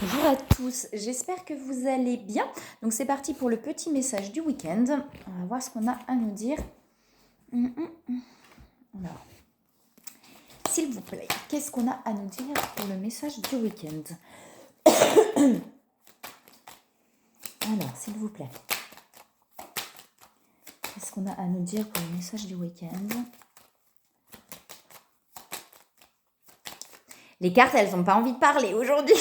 Bonjour à tous, j'espère que vous allez bien. Donc c'est parti pour le petit message du week-end. On va voir ce qu'on a à nous dire. Alors, s'il vous plaît, qu'est-ce qu'on a à nous dire pour le message du week-end? Alors, s'il vous plaît, qu'est-ce qu'on a à nous dire pour le message du week-end? Les cartes, elles n'ont pas envie de parler aujourd'hui.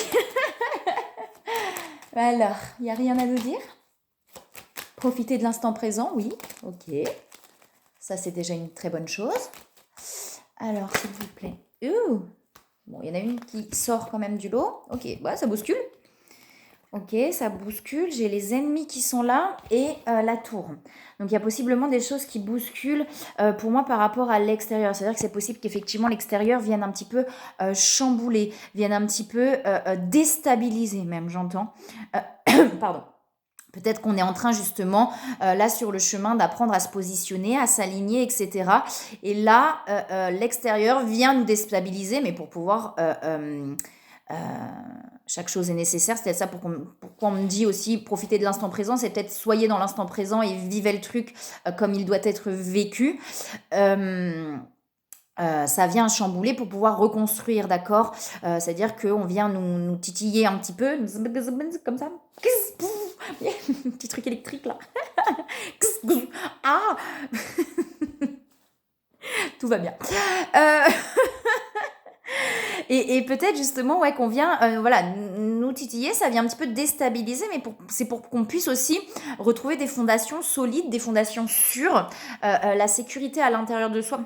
Alors, il n'y a rien à nous dire? Profiter de l'instant présent, oui, ok. Ça, c'est déjà une très bonne chose. Alors, s'il vous plaît. Bon, il y en a une qui sort quand même du lot. Ok, bah, ça bouscule. Ok, ça bouscule. J'ai les ennemis qui sont là et la tour. Donc, il y a possiblement des choses qui bousculent pour moi par rapport à l'extérieur. C'est-à-dire que c'est possible qu'effectivement l'extérieur vienne un petit peu chambouler, vienne un petit peu déstabiliser même, j'entends. Pardon. Peut-être qu'on est en train justement, là sur le chemin, d'apprendre à se positionner, à s'aligner, etc. Et là, l'extérieur vient nous déstabiliser, mais pour pouvoir... chaque chose est nécessaire, c'est peut-être ça pourquoi on me dit aussi profiter de l'instant présent, c'est peut-être soyez dans l'instant présent et vivez le truc comme il doit être vécu. Ça vient chambouler pour pouvoir reconstruire, d'accord. C'est-à-dire qu'on vient nous titiller un petit peu, comme ça. Petit truc électrique là. Ah. Tout va bien. Et peut-être justement ouais, qu'on vient voilà, nous titiller, ça vient un petit peu déstabiliser, mais c'est pour qu'on puisse aussi retrouver des fondations solides, des fondations sûres, la sécurité à l'intérieur de soi.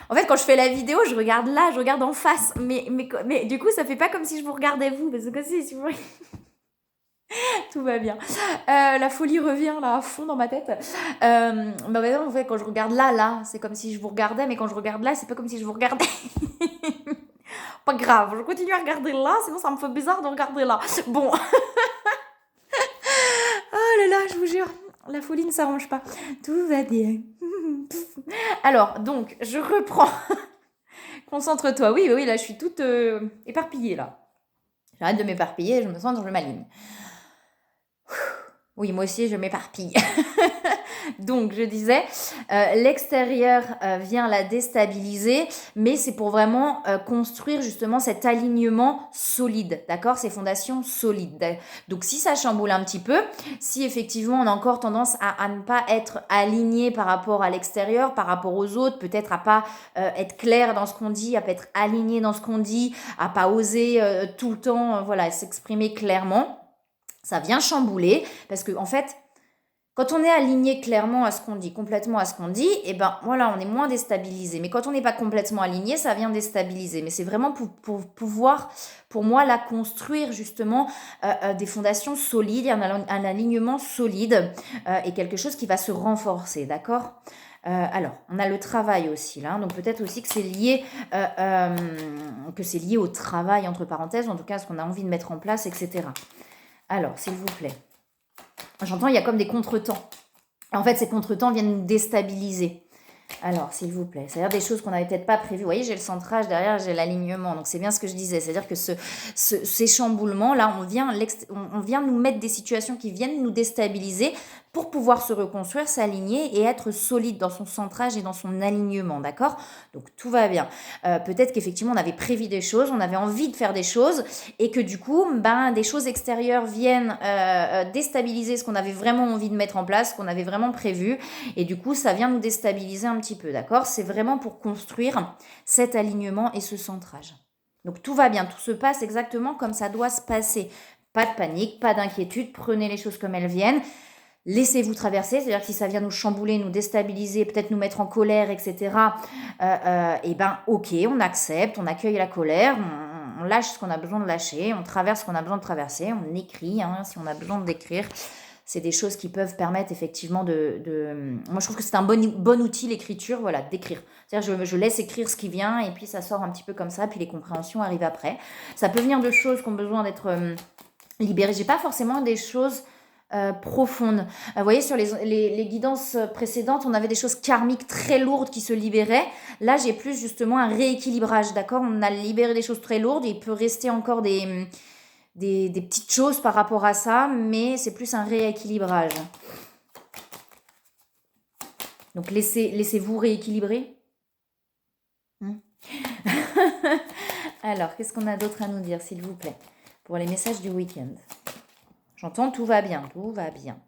En fait, quand je fais la vidéo, je regarde là, je regarde en face. Mais du coup, ça fait pas comme si je vous regardais vous. Parce que si vous... Tout va bien. La folie revient là à fond dans ma tête. En fait, quand je regarde là, c'est comme si je vous regardais. Mais quand je regarde là, c'est pas comme si je vous regardais. Pas grave, je continue à regarder là, sinon ça me fait bizarre de regarder là. Bon. Oh là là, je vous jure, la folie ne s'arrange pas. Tout va bien. Alors, donc, je reprends. Concentre-toi. Oui, là, je suis toute éparpillée, là. J'arrête de m'éparpiller, je me sens, je m'aligne. Oui, moi aussi, je m'éparpille. Donc, je disais, l'extérieur vient la déstabiliser, mais c'est pour vraiment construire justement cet alignement solide, d'accord? Ces fondations solides. Donc, si ça chamboule un petit peu, si effectivement on a encore tendance à ne pas être aligné par rapport à l'extérieur, par rapport aux autres, peut-être à pas être clair dans ce qu'on dit, à pas être aligné dans ce qu'on dit, à pas oser tout le temps, voilà, s'exprimer clairement, ça vient chambouler parce que en fait, quand on est aligné clairement à ce qu'on dit, complètement à ce qu'on dit, et ben voilà, on est moins déstabilisé. Mais quand on n'est pas complètement aligné, ça vient déstabiliser. Mais c'est vraiment pour pouvoir, pour moi, la construire justement des fondations solides, un alignement solide et quelque chose qui va se renforcer, d'accord. Alors, on a le travail aussi là, donc peut-être aussi que c'est lié au travail entre parenthèses, en tout cas ce qu'on a envie de mettre en place, etc. Alors, s'il vous plaît. J'entends, il y a comme des contretemps. En fait, ces contretemps viennent nous déstabiliser. Alors, s'il vous plaît, c'est-à-dire des choses qu'on n'avait peut-être pas prévues. Vous voyez, j'ai le centrage, derrière, j'ai l'alignement. Donc, c'est bien ce que je disais. C'est-à-dire que ces chamboulements-là, on vient nous mettre des situations qui viennent nous déstabiliser pour pouvoir se reconstruire, s'aligner et être solide dans son centrage et dans son alignement, d'accord? Donc, tout va bien. Peut-être qu'effectivement, on avait prévu des choses, on avait envie de faire des choses et que du coup, des choses extérieures viennent déstabiliser ce qu'on avait vraiment envie de mettre en place, ce qu'on avait vraiment prévu. Et du coup, ça vient nous déstabiliser un petit peu, d'accord? C'est vraiment pour construire cet alignement et ce centrage. Donc, tout va bien, tout se passe exactement comme ça doit se passer. Pas de panique, pas d'inquiétude, prenez les choses comme elles viennent. Laissez-vous traverser, c'est-à-dire que si ça vient nous chambouler, nous déstabiliser, peut-être nous mettre en colère, etc., et ben ok, on accepte, on accueille la colère, on lâche ce qu'on a besoin de lâcher, on traverse ce qu'on a besoin de traverser, on écrit si on a besoin d'écrire. C'est des choses qui peuvent permettre effectivement Moi, je trouve que c'est un bon outil, l'écriture, voilà, d'écrire. C'est-à-dire, je laisse écrire ce qui vient et puis ça sort un petit peu comme ça, puis les compréhensions arrivent après. Ça peut venir de choses qui ont besoin d'être libérées. J'ai pas forcément des choses profondes. Vous voyez, sur les guidances précédentes, on avait des choses karmiques très lourdes qui se libéraient. Là, j'ai plus justement un rééquilibrage, d'accord? On a libéré des choses très lourdes et il peut rester encore des petites choses par rapport à ça, mais c'est plus un rééquilibrage. Donc, laissez-vous rééquilibrer. Alors, qu'est-ce qu'on a d'autre à nous dire, s'il vous plaît, pour les messages du week-end? J'entends tout va bien,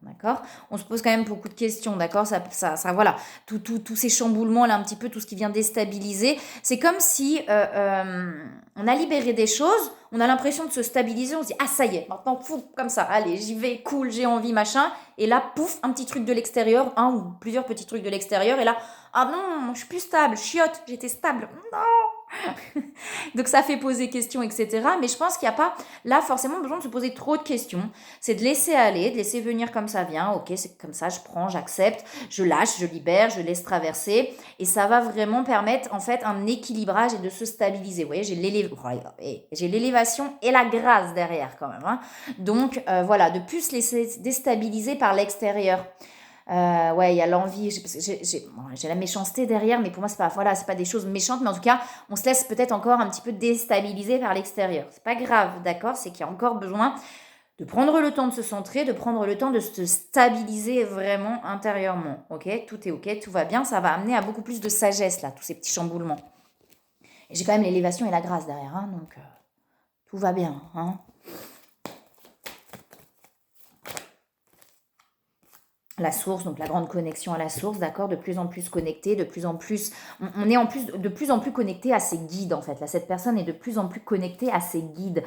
d'accord? On se pose quand même beaucoup de questions, d'accord? Voilà, tous ces chamboulements là, un petit peu, tout ce qui vient déstabiliser. C'est comme si on a libéré des choses, on a l'impression de se stabiliser, on se dit, ah ça y est, maintenant, fou, comme ça, allez, j'y vais, cool, j'ai envie, machin. Et là, pouf, un petit truc de l'extérieur, un ou plusieurs petits trucs de l'extérieur, et là, ah non, je suis plus stable, chiotte, j'étais stable, non! Donc ça fait poser questions, etc. Mais je pense qu'il n'y a pas là forcément besoin de se poser trop de questions. C'est de laisser aller, de laisser venir comme ça vient. Ok, c'est comme ça, je prends, j'accepte, je lâche, je libère, je laisse traverser. Et ça va vraiment permettre en fait un équilibrage et de se stabiliser. Vous voyez, j'ai l'élévation et la grâce derrière quand même. Hein. Donc voilà, de plus se laisser déstabiliser par l'extérieur. Ouais, il y a l'envie, j'ai la méchanceté derrière, mais pour moi, c'est pas des choses méchantes, mais en tout cas, on se laisse peut-être encore un petit peu déstabiliser par l'extérieur. C'est pas grave, d'accord? C'est qu'il y a encore besoin de prendre le temps de se centrer, de prendre le temps de se stabiliser vraiment intérieurement, ok? Tout est ok, tout va bien, ça va amener à beaucoup plus de sagesse, là, tous ces petits chamboulements. Et j'ai quand même l'élévation et la grâce derrière, hein, donc tout va bien, hein? La source, donc la grande connexion à la source, d'accord, de plus en plus connecté, de plus en plus, on est en plus de plus en plus connecté à ses guides en fait. Là, cette personne est de plus en plus connectée à ses guides.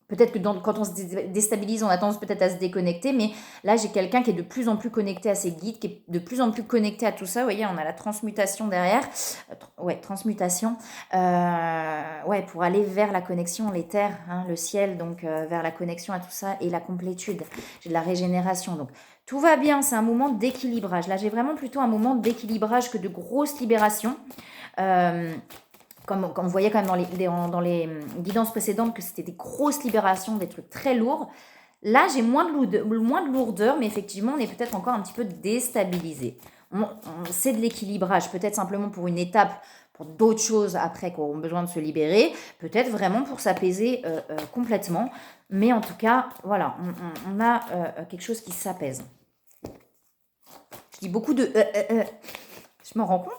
Peut-être que quand on se déstabilise, on a tendance peut-être à se déconnecter, mais là, j'ai quelqu'un qui est de plus en plus connecté à ses guides, qui est de plus en plus connecté à tout ça. Vous voyez, on a la transmutation derrière. Ouais, transmutation. Ouais, pour aller vers la connexion, l'éther, hein, le ciel, donc vers la connexion à tout ça et la complétude. J'ai de la régénération, donc tout va bien, c'est un moment d'équilibrage. Là, j'ai vraiment plutôt un moment d'équilibrage que de grosse libération. Comme on voyait quand même dans les guidances précédentes que c'était des grosses libérations, des trucs très lourds. Là, j'ai moins de lourdeur, mais effectivement, on est peut-être encore un petit peu déstabilisé. C'est de l'équilibrage, peut-être simplement pour une étape, pour d'autres choses après qui auront besoin de se libérer, peut-être vraiment pour s'apaiser complètement. Mais en tout cas, voilà, on a quelque chose qui s'apaise. Je dis beaucoup de... Je m'en rends compte.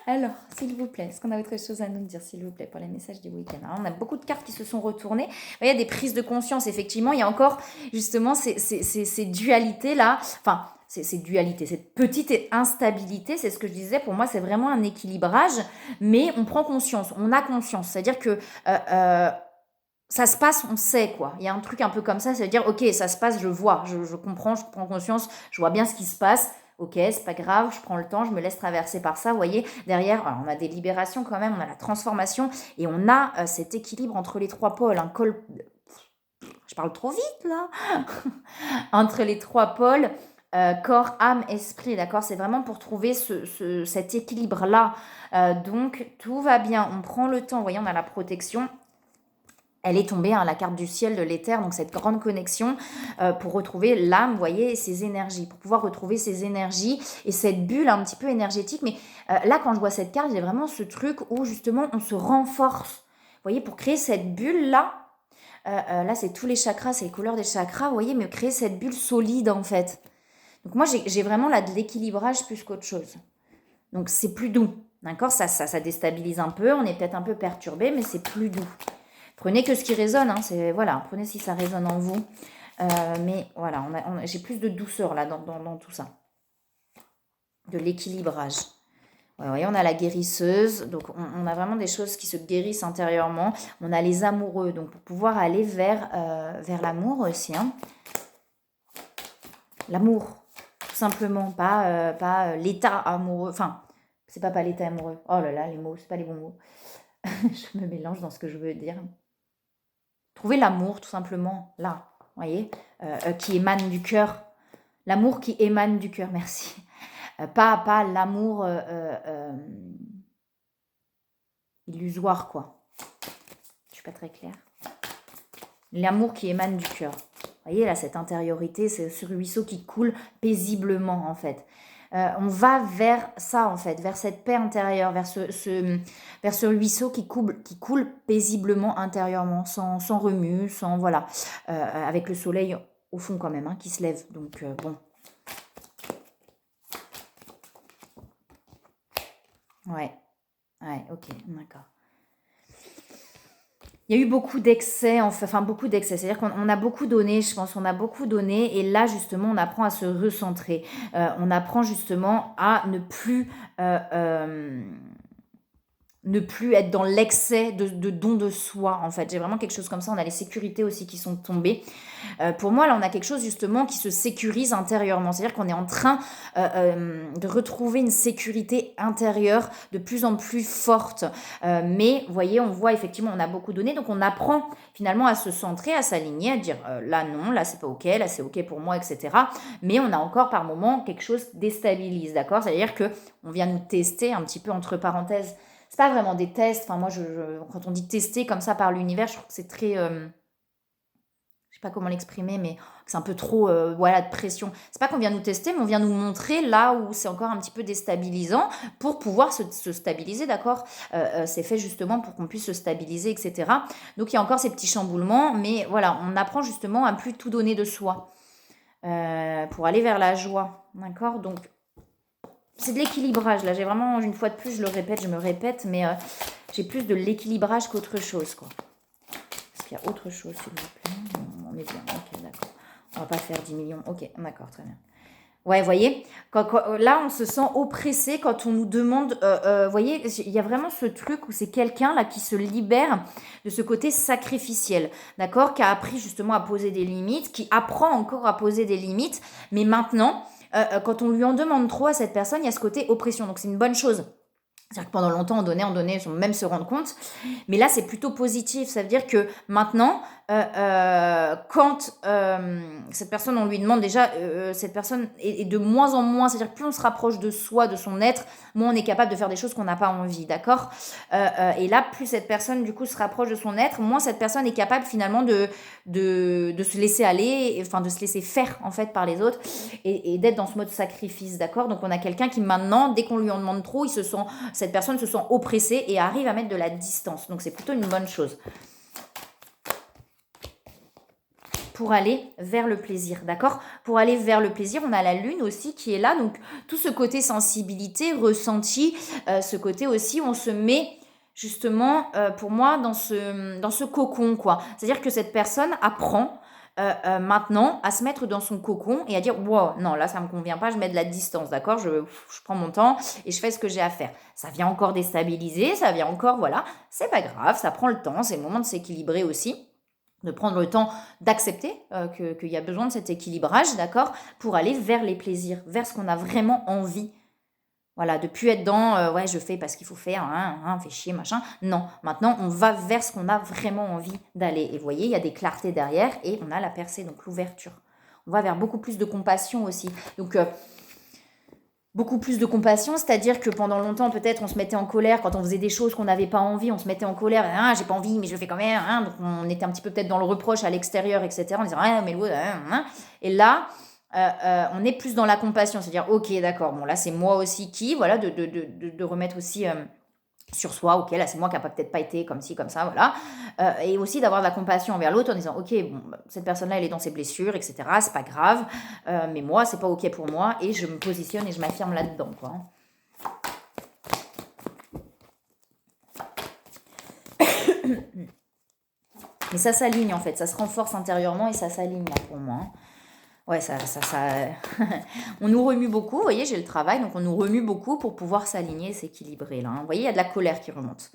Alors, s'il vous plaît, est-ce qu'on a autre chose à nous dire, s'il vous plaît, pour les messages du week-end? Alors, on a beaucoup de cartes qui se sont retournées. Il y a des prises de conscience, effectivement. Il y a encore, justement, ces dualités-là. Enfin, ces dualités, cette petite instabilité, c'est ce que je disais. Pour moi, c'est vraiment un équilibrage. Mais on prend conscience, on a conscience. C'est-à-dire que... ça se passe, on sait quoi. Il y a un truc un peu comme ça, ça veut dire, ok, ça se passe, je vois, je comprends, je prends conscience, je vois bien ce qui se passe. Ok, c'est pas grave, je prends le temps, je me laisse traverser par ça. Vous voyez, derrière, alors on a des libérations quand même, on a la transformation et on a cet équilibre entre les trois pôles. Je parle trop vite là. Entre les trois pôles, corps, âme, esprit, d'accord? C'est vraiment pour trouver cet équilibre-là. Donc, tout va bien, on prend le temps. Vous voyez, on a la protection. Elle est tombée, hein, la carte du ciel, de l'éther, donc cette grande connexion pour retrouver l'âme, vous voyez, et ses énergies, pour pouvoir retrouver ses énergies et cette bulle un petit peu énergétique. Mais là, quand je vois cette carte, j'ai vraiment ce truc où justement on se renforce. Vous voyez, pour créer cette bulle-là, là c'est tous les chakras, c'est les couleurs des chakras, vous voyez, mais créer cette bulle solide en fait. Donc moi, j'ai vraiment là de l'équilibrage plus qu'autre chose. Donc c'est plus doux, d'accord, ça déstabilise un peu, on est peut-être un peu perturbé, mais c'est plus doux. Prenez que ce qui résonne, hein, voilà, prenez si ça résonne en vous. Mais voilà, j'ai plus de douceur là dans tout ça. De l'équilibrage. Ouais, vous voyez, on a la guérisseuse, donc on a vraiment des choses qui se guérissent intérieurement. On a les amoureux, donc pour pouvoir aller vers l'amour aussi. Hein. L'amour, tout simplement, pas l'état amoureux. Enfin, c'est pas l'état amoureux. Oh là là, les mots, c'est pas les bons mots. Je me mélange dans ce que je veux dire. Trouver l'amour, tout simplement, là, vous voyez, qui émane du cœur. L'amour qui émane du cœur, merci. Pas l'amour illusoire, quoi. Je suis pas très claire. L'amour qui émane du cœur. Vous voyez, là, cette intériorité, c'est ce ruisseau qui coule paisiblement, en fait. On va vers ça, en fait, vers cette paix intérieure, vers vers ce ruisseau qui coule paisiblement intérieurement, sans remue, sans, voilà, avec le soleil au fond quand même, hein, qui se lève. Donc, bon. Ouais, ok, d'accord. Il y a eu beaucoup d'excès, enfin beaucoup d'excès. C'est-à-dire qu'on a beaucoup donné, je pense, on a beaucoup donné. Et là, justement, on apprend à se recentrer. On apprend justement à ne plus être dans l'excès de don de soi, en fait. J'ai vraiment quelque chose comme ça. On a les sécurités aussi qui sont tombées. Pour moi, là, on a quelque chose justement qui se sécurise intérieurement. C'est-à-dire qu'on est en train de retrouver une sécurité intérieure de plus en plus forte. Mais, vous voyez, on voit effectivement, on a beaucoup donné. Donc, on apprend finalement à se centrer, à s'aligner, à dire là, non, là, c'est pas OK, là, c'est OK pour moi, etc. Mais on a encore par moment quelque chose qui déstabilise, d'accord? C'est-à-dire qu'on vient nous tester un petit peu entre parenthèses. C'est pas vraiment des tests. Enfin, moi, quand on dit tester comme ça par l'univers, je trouve que c'est très... je sais pas comment l'exprimer, mais c'est un peu trop voilà, de pression. C'est pas qu'on vient nous tester, mais on vient nous montrer là où c'est encore un petit peu déstabilisant pour pouvoir se stabiliser, d'accord. C'est fait justement pour qu'on puisse se stabiliser, etc. Donc il y a encore ces petits chamboulements, mais voilà, on apprend justement à plus tout donner de soi pour aller vers la joie, d'accord. Donc c'est de l'équilibrage, là. J'ai vraiment, une fois de plus, je me répète, mais j'ai plus de l'équilibrage qu'autre chose, quoi. Est-ce qu'il y a autre chose, s'il vous plaît? On est bien, ok, d'accord. On va pas faire 10 millions. Ok, d'accord, très bien. Ouais, vous voyez, là, on se sent oppressé quand on nous demande... vous voyez, il y a vraiment ce truc où c'est quelqu'un là qui se libère de ce côté sacrificiel, d'accord, qui a appris justement à poser des limites, qui apprend encore à poser des limites, mais maintenant, quand on lui en demande trop à cette personne, il y a ce côté oppression, donc c'est une bonne chose. C'est-à-dire que pendant longtemps, on donnait, sans même se rendre compte. Mais là, c'est plutôt positif. Ça veut dire que maintenant, quand cette personne, on lui demande déjà, cette personne est de moins en moins, c'est-à-dire plus on se rapproche de soi, de son être, moins on est capable de faire des choses qu'on n'a pas envie, d'accord. Et là, plus cette personne, du coup, se rapproche de son être, moins cette personne est capable finalement de se laisser aller, enfin de se laisser faire en fait par les autres et d'être dans ce mode sacrifice, d'accord. Donc on a quelqu'un qui maintenant, dès qu'on lui en demande trop, cette personne se sent oppressée et arrive à mettre de la distance. Donc c'est plutôt une bonne chose. Pour aller vers le plaisir, d'accord. Pour aller vers le plaisir, on a la lune aussi qui est là. Donc tout ce côté sensibilité, ressenti, ce côté aussi où on se met justement, pour moi, dans ce cocon, quoi. C'est-à-dire que cette personne apprend maintenant à se mettre dans son cocon et à dire wow, non, là ça me convient pas, je mets de la distance, d'accord, je prends mon temps et je fais ce que j'ai à faire. Ça vient encore déstabiliser, ça vient encore, voilà, c'est pas grave, ça prend le temps, c'est le moment de s'équilibrer aussi, de prendre le temps d'accepter qu'il y a besoin de cet équilibrage, d'accord, pour aller vers les plaisirs, vers ce qu'on a vraiment envie. Voilà, de plus être dans ouais, je fais parce qu'il faut faire, fait chier, machin. Non, maintenant, on va vers ce qu'on a vraiment envie d'aller. Et vous voyez, il y a des clartés derrière et on a la percée, donc l'ouverture. On va vers beaucoup plus de compassion aussi. Donc, beaucoup plus de compassion, c'est-à-dire que pendant longtemps, peut-être, on se mettait en colère quand on faisait des choses qu'on n'avait pas envie, on se mettait en colère, j'ai pas envie, mais je le fais quand même, donc on était un petit peu peut-être dans le reproche à l'extérieur, etc., en disant, mais et là, on est plus dans la compassion, c'est-à-dire, ok, d'accord, bon, là, c'est moi aussi qui, voilà, de remettre aussi sur soi, ok, là, c'est moi qui n'a peut-être pas été comme ci, comme ça, voilà, et aussi d'avoir de la compassion envers l'autre en disant, ok, bon, cette personne-là, elle est dans ses blessures, etc., c'est pas grave, mais moi, c'est pas ok pour moi, et je me positionne et je m'affirme là-dedans, quoi. Mais ça s'aligne, en fait, ça se renforce intérieurement et ça s'aligne, là, pour moi, hein. Ouais, ça on nous remue beaucoup, vous voyez, j'ai le travail, donc on nous remue beaucoup pour pouvoir s'aligner, s'équilibrer, là, hein. Vous voyez, il y a de la colère qui remonte.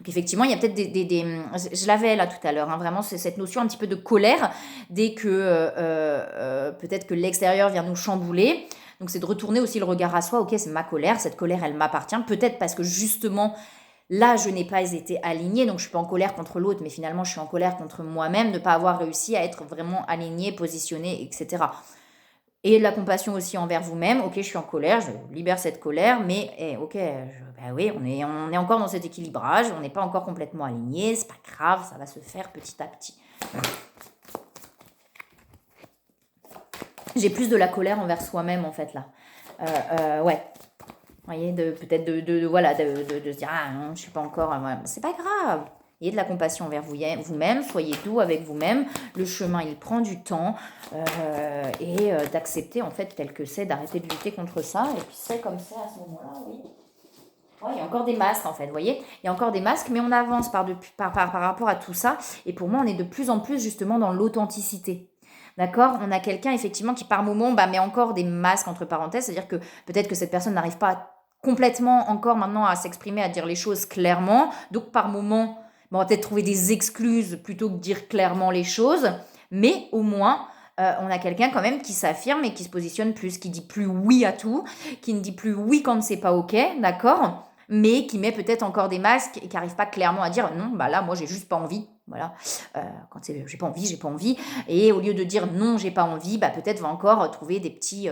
Donc effectivement, il y a peut-être je l'avais là tout à l'heure, hein, vraiment, c'est cette notion un petit peu de colère, dès que peut-être que l'extérieur vient nous chambouler. Donc c'est de retourner aussi le regard à soi, ok, c'est ma colère, cette colère, elle m'appartient, peut-être parce que justement, là, je n'ai pas été alignée, donc je suis pas en colère contre l'autre, mais finalement, je suis en colère contre moi-même de ne pas avoir réussi à être vraiment alignée, positionnée, etc. Et de la compassion aussi envers vous-même. Ok, je suis en colère, je libère cette colère, mais ok, bah oui, on est encore dans cet équilibrage, on n'est pas encore complètement aligné, c'est pas grave, ça va se faire petit à petit. J'ai plus de la colère envers soi-même, en fait, là. Ouais. Vous voyez, peut-être voilà, de se dire, ah non, je ne suis pas encore. Voilà. C'est pas grave. Ayez de la compassion envers vous-même, soyez doux avec vous-même. Le chemin, il prend du temps. Et d'accepter, en fait, tel que c'est, d'arrêter de lutter contre ça. Et puis c'est comme c'est à ce moment-là, oui. Ouais, il y a encore des masques, en fait, vous voyez. Il y a encore des masques, mais on avance par rapport à tout ça. Et pour moi, on est de plus en plus, justement, dans l'authenticité. D'accord. On a quelqu'un, effectivement, qui par moment met encore des masques, entre parenthèses. C'est-à-dire que peut-être que cette personne n'arrive pas complètement encore maintenant à s'exprimer, à dire les choses clairement. Donc, par moment, on va peut-être trouver des excuses plutôt que de dire clairement les choses. Mais au moins, on a quelqu'un quand même qui s'affirme et qui se positionne plus, qui dit plus oui à tout, qui ne dit plus oui quand c'est pas OK, d'accord, mais qui met peut-être encore des masques et qui n'arrive pas clairement à dire non, bah là, moi, j'ai juste pas envie. Voilà, quand c'est j'ai pas envie, j'ai pas envie. Et au lieu de dire non, j'ai pas envie, bah peut-être va encore trouver des petits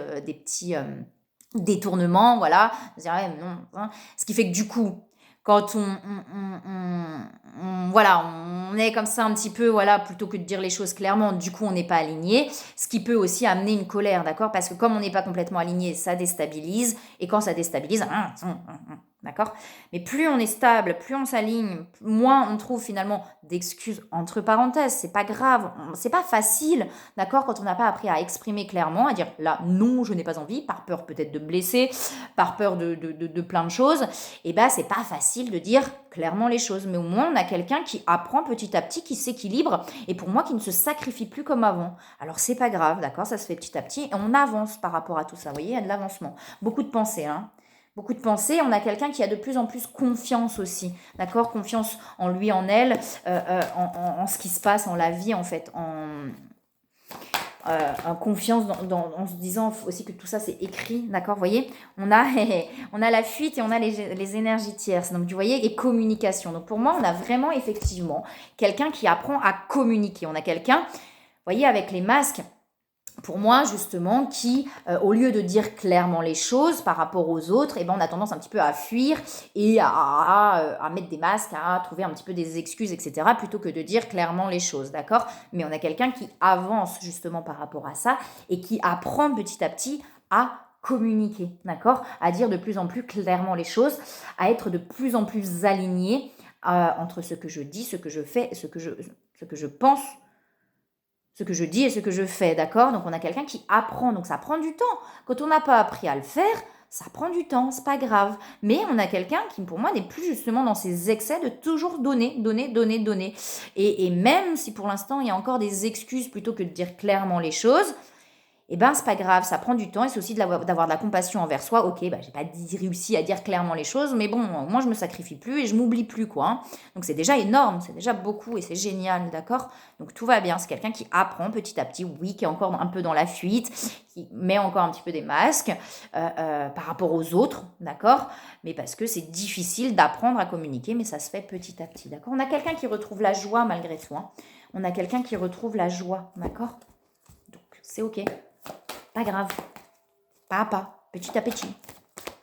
détournements, voilà. Dire, ouais, non, hein. Ce qui fait que du coup, quand voilà, on est comme ça un petit peu, voilà, plutôt que de dire les choses clairement, du coup, on n'est pas aligné, ce qui peut aussi amener une colère, d'accord? Parce que comme on n'est pas complètement aligné, ça déstabilise, et quand ça déstabilise, d'accord? Mais plus on est stable, plus on s'aligne, moins on trouve finalement d'excuses entre parenthèses. C'est pas grave, c'est pas facile, d'accord? Quand on n'a pas appris à exprimer clairement, à dire là, non, je n'ai pas envie, par peur peut-être de blesser, par peur de plein de choses, et ben c'est pas facile de dire clairement les choses. Mais au moins, on a quelqu'un qui apprend petit à petit, qui s'équilibre, et pour moi, qui ne se sacrifie plus comme avant. Alors, c'est pas grave, d'accord? Ça se fait petit à petit, et on avance par rapport à tout ça. Vous voyez, il y a de l'avancement. Beaucoup de pensées, hein? Beaucoup de pensées. On a quelqu'un qui a de plus en plus confiance aussi, d'accord? Confiance en lui, en elle, en ce qui se passe, en la vie, en fait, en confiance en se disant aussi que tout ça c'est écrit, d'accord, vous voyez, on a, on a la fuite et on a les énergies tierces, donc vous voyez, et communication. Donc pour moi, on a vraiment effectivement quelqu'un qui apprend à communiquer. On a quelqu'un, vous voyez, avec les masques, pour moi, justement, qui, au lieu de dire clairement les choses par rapport aux autres, on a tendance un petit peu à fuir et à mettre des masques, à trouver un petit peu des excuses, etc., plutôt que de dire clairement les choses, d'accord? Mais on a quelqu'un qui avance justement par rapport à ça et qui apprend petit à petit à communiquer, d'accord? À dire de plus en plus clairement les choses, à être de plus en plus aligné entre ce que je dis, ce que je fais, ce que je pense, ce que je dis et ce que je fais, d'accord? Donc on a quelqu'un qui apprend, donc ça prend du temps. Quand on n'a pas appris à le faire, ça prend du temps, c'est pas grave. Mais on a quelqu'un qui, pour moi, n'est plus justement dans ces excès de toujours donner, donner, donner, donner. Et même si pour l'instant, il y a encore des excuses plutôt que de dire clairement les choses, c'est pas grave, ça prend du temps et c'est aussi d'avoir de la compassion envers soi. Ok, j'ai pas réussi à dire clairement les choses, mais bon, moi je me sacrifie plus et je m'oublie plus, quoi, hein. Donc c'est déjà énorme, c'est déjà beaucoup et c'est génial, d'accord? Donc tout va bien, c'est quelqu'un qui apprend petit à petit, oui, qui est encore un peu dans la fuite, qui met encore un petit peu des masques par rapport aux autres, d'accord? Mais parce que c'est difficile d'apprendre à communiquer, mais ça se fait petit à petit, d'accord? On a quelqu'un qui retrouve la joie malgré tout, hein. On a quelqu'un qui retrouve la joie, d'accord? Donc c'est ok. Pas grave. Pas à pas. Petit à petit.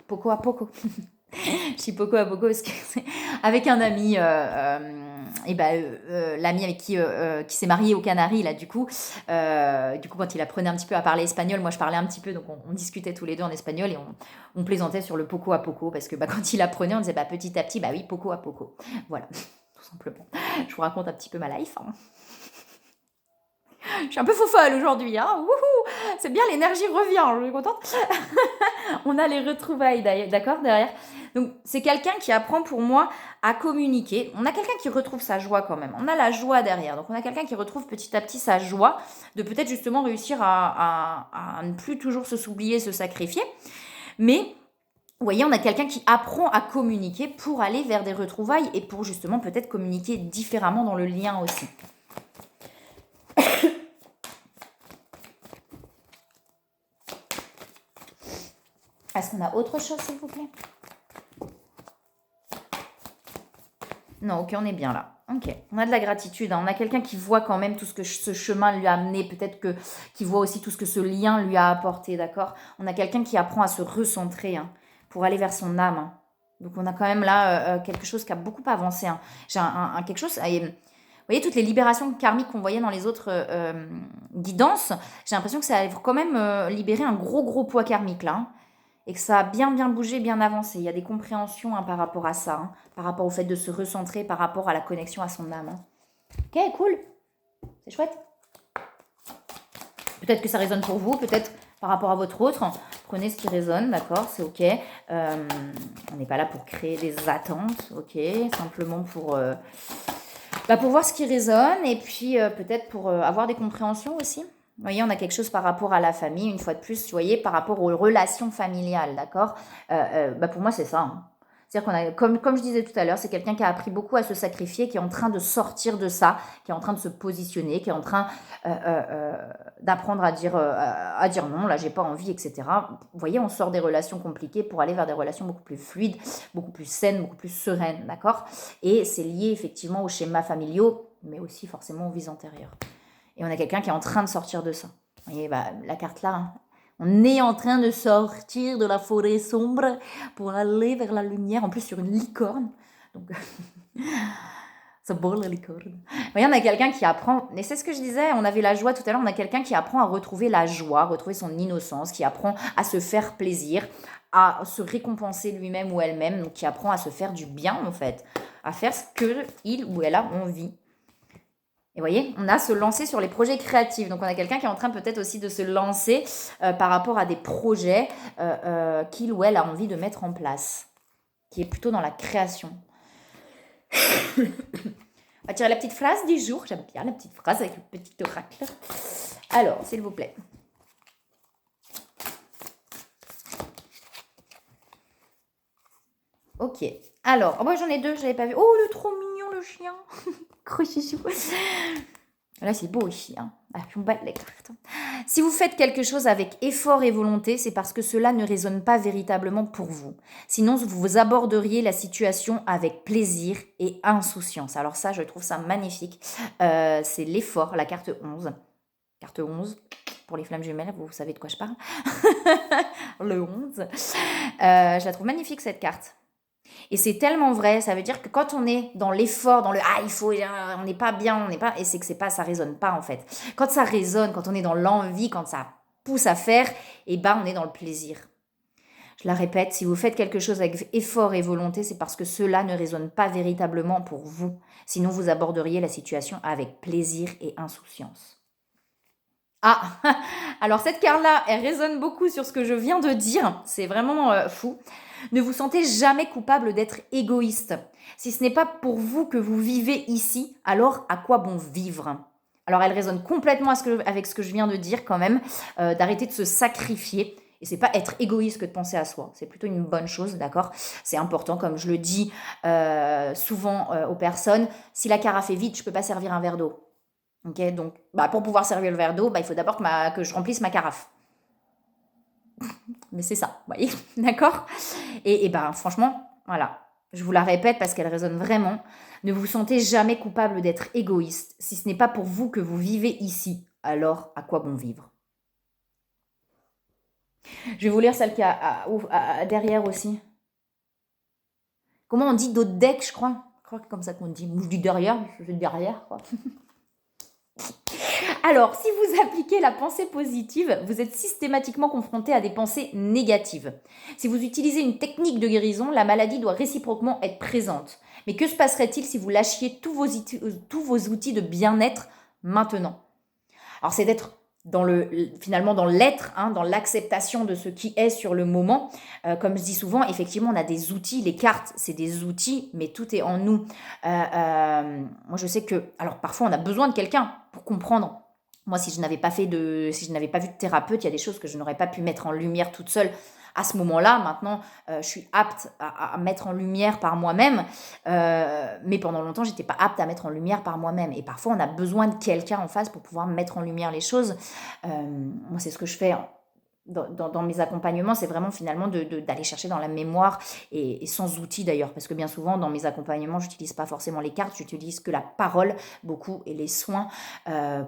Poco à poco. Je dis poco à poco parce que c'est avec un ami, l'ami avec qui s'est marié aux Canaries, là, du coup, quand il apprenait un petit peu à parler espagnol, moi je parlais un petit peu, donc on discutait tous les deux en espagnol et on plaisantait sur le poco à poco parce que quand il apprenait, on disait petit à petit, oui, poco à poco. Voilà, tout simplement. Je vous raconte un petit peu ma life, hein. Je suis un peu fofolle aujourd'hui, hein. Wouhou, c'est bien, l'énergie revient, je suis contente. On a les retrouvailles, d'accord, derrière. Donc, c'est quelqu'un qui apprend pour moi à communiquer. On a quelqu'un qui retrouve sa joie quand même. On a la joie derrière. Donc, on a quelqu'un qui retrouve petit à petit sa joie de peut-être justement réussir à ne plus toujours se s'oublier, se sacrifier. Mais, vous voyez, on a quelqu'un qui apprend à communiquer pour aller vers des retrouvailles et pour justement peut-être communiquer différemment dans le lien aussi. Est-ce qu'on a autre chose, s'il vous plaît? Non, ok, on est bien là. Ok, on a de la gratitude, hein. On a quelqu'un qui voit quand même tout ce que ce chemin lui a amené, peut-être qui voit aussi tout ce que ce lien lui a apporté, d'accord? On a quelqu'un qui apprend à se recentrer, hein, pour aller vers son âme, hein. Donc on a quand même là quelque chose qui a beaucoup avancé, hein. J'ai quelque chose... vous voyez, toutes les libérations karmiques qu'on voyait dans les autres guidances, j'ai l'impression que ça a quand même libéré un gros poids karmique là, hein. et que ça a bien bougé, bien avancé. Il y a des compréhensions par rapport à ça, par rapport au fait de se recentrer, par rapport à la connexion à son âme. Ok, cool. C'est chouette. Peut-être que ça résonne pour vous, peut-être par rapport à votre autre. Prenez ce qui résonne, d'accord, c'est ok. On n'est pas là pour créer des attentes, ok. Simplement pour voir ce qui résonne et puis peut-être pour avoir des compréhensions aussi. Vous voyez, on a quelque chose par rapport à la famille, une fois de plus, vous voyez, par rapport aux relations familiales, d'accord. Pour moi, c'est ça. C'est-à-dire qu'on a, comme je disais tout à l'heure, c'est quelqu'un qui a appris beaucoup à se sacrifier, qui est en train de sortir de ça, qui est en train de se positionner, qui est en train d'apprendre à dire non, là j'ai pas envie, etc. Vous voyez, on sort des relations compliquées pour aller vers des relations beaucoup plus fluides, beaucoup plus saines, beaucoup plus sereines, d'accord. Et c'est lié effectivement aux schémas familiaux, mais aussi forcément aux vies antérieures. Et on a quelqu'un qui est en train de sortir de ça. Vous voyez, la carte là, on est en train de sortir de la forêt sombre pour aller vers la lumière, en plus sur une licorne. Donc, ça beau la licorne. Vous voyez, on a quelqu'un qui apprend, et c'est ce que je disais, on avait la joie tout à l'heure, on a quelqu'un qui apprend à retrouver la joie, retrouver son innocence, qui apprend à se faire plaisir, à se récompenser lui-même ou elle-même, donc qui apprend à se faire du bien en fait, à faire ce qu'il ou elle a envie. Et vous voyez, on a se lancer sur les projets créatifs. Donc, on a quelqu'un qui est en train peut-être aussi de se lancer par rapport à des projets qu'il ou elle a envie de mettre en place, qui est plutôt dans la création. On va tirer la petite phrase du jour. J'aime bien la petite phrase avec le petit oracle. Alors, s'il vous plaît. Ok. Alors, moi j'en ai deux, je l'avais pas vu. Oh, le trop mignon, le chien. Là, c'est beau aussi. Ah, puis on bat les cartes. Si vous faites quelque chose avec effort et volonté, c'est parce que cela ne résonne pas véritablement pour vous. Sinon, vous aborderiez la situation avec plaisir et insouciance. Alors ça, je trouve ça magnifique. C'est l'effort, la carte 11. Carte 11, pour les flammes jumelles, vous savez de quoi je parle. Le 11. Je la trouve magnifique, cette carte. Et c'est tellement vrai, ça veut dire que quand on est dans l'effort, dans le ah il faut, on n'est pas bien, on n'est pas, et c'est que c'est pas, ça résonne pas en fait. Quand ça résonne, quand on est dans l'envie, quand ça pousse à faire, on est dans le plaisir. Je la répète, si vous faites quelque chose avec effort et volonté, c'est parce que cela ne résonne pas véritablement pour vous. Sinon, vous aborderiez la situation avec plaisir et insouciance. Ah, alors cette carte-là, elle résonne beaucoup sur ce que je viens de dire. C'est vraiment fou. Ne vous sentez jamais coupable d'être égoïste. Si ce n'est pas pour vous que vous vivez ici, alors à quoi bon vivre ? Alors elle résonne complètement avec ce que je viens de dire quand même, d'arrêter de se sacrifier. Et c'est pas être égoïste que de penser à soi. C'est plutôt une bonne chose, d'accord ? C'est important, comme je le dis souvent aux personnes. Si la carafe est vide, je peux pas servir un verre d'eau. Ok, donc pour pouvoir servir le verre d'eau, il faut d'abord que je remplisse ma carafe. Mais c'est ça, vous voyez, d'accord ? Et franchement, voilà, je vous la répète parce qu'elle résonne vraiment. Ne vous sentez jamais coupable d'être égoïste. Si ce n'est pas pour vous que vous vivez ici, alors à quoi bon vivre ? Je vais vous lire celle qui a derrière aussi. Comment on dit d'autres decks, je crois que c'est comme ça qu'on dit. Je dis derrière, je dis derrière, quoi. Alors, si vous appliquez la pensée positive, vous êtes systématiquement confronté à des pensées négatives. Si vous utilisez une technique de guérison, la maladie doit réciproquement être présente. Mais que se passerait-il si vous lâchiez tous vos outils de bien-être maintenant ? Alors, c'est d'être finalement dans l'être, dans l'acceptation de ce qui est sur le moment. Comme je dis souvent, effectivement, on a des outils. Les cartes, c'est des outils, mais tout est en nous. Moi, je sais que... Alors, parfois, on a besoin de quelqu'un pour comprendre. Moi, si je n'avais pas vu de thérapeute, il y a des choses que je n'aurais pas pu mettre en lumière toute seule à ce moment-là. Maintenant, je suis apte à mettre en lumière par moi-même, mais pendant longtemps, j'étais pas apte à mettre en lumière par moi-même. Et parfois, on a besoin de quelqu'un en face pour pouvoir mettre en lumière les choses. Moi, c'est ce que je fais dans mes accompagnements, c'est vraiment finalement d'aller chercher dans la mémoire et sans outils d'ailleurs, parce que bien souvent dans mes accompagnements, j'utilise pas forcément les cartes, j'utilise que la parole beaucoup et les soins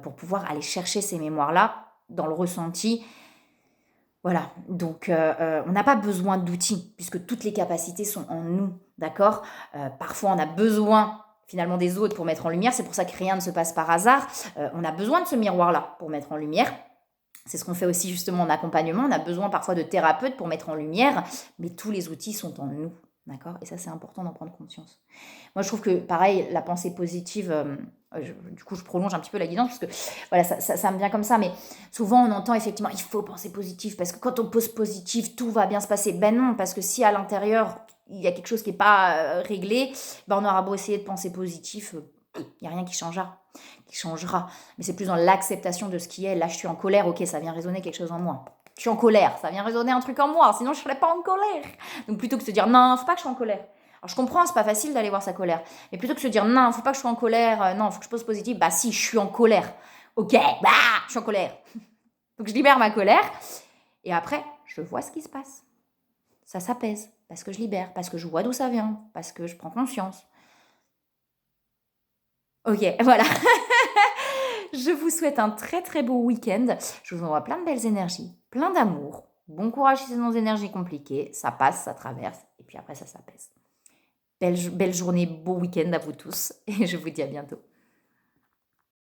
pour pouvoir aller chercher ces mémoires-là dans le ressenti. Voilà, donc on n'a pas besoin d'outils puisque toutes les capacités sont en nous, d'accord ? Parfois on a besoin finalement des autres pour mettre en lumière, c'est pour ça que rien ne se passe par hasard. On a besoin de ce miroir-là pour mettre en lumière. C'est ce qu'on fait aussi justement en accompagnement. On a besoin parfois de thérapeutes pour mettre en lumière, mais tous les outils sont en nous. D'accord? Et ça, c'est important d'en prendre conscience. Moi, je trouve que, pareil, la pensée positive, du coup, je prolonge un petit peu la guidance, parce que voilà, ça me vient comme ça, mais souvent, on entend effectivement, il faut penser positif, parce que quand on pose positif, tout va bien se passer. Ben non, parce que si à l'intérieur, il y a quelque chose qui n'est pas réglé, ben on aura beau essayer de penser positif, il n'y a rien qui changera. Mais c'est plus dans l'acceptation de ce qui est. Là, je suis en colère, ok, ça vient résonner quelque chose en moi. Je suis en colère, ça vient résonner un truc en moi, sinon je ne serais pas en colère. Donc plutôt que de se dire non, faut pas que je sois en colère. Alors je comprends, c'est pas facile d'aller voir sa colère, mais plutôt que de se dire non, faut pas que je sois en colère, non, faut que je pose positif, bah si, je suis en colère. Ok, bah, je suis en colère. Donc je libère ma colère, et après, je vois ce qui se passe. Ça s'apaise, parce que je libère, parce que je vois d'où ça vient, parce que je prends conscience. Ok, voilà. Je vous souhaite un très très beau week-end. Je vous envoie plein de belles énergies, plein d'amour. Bon courage si c'est dans des énergies compliquées. Ça passe, ça traverse, et puis après ça s'apaise. Belle journée, beau week-end à vous tous, et je vous dis à bientôt.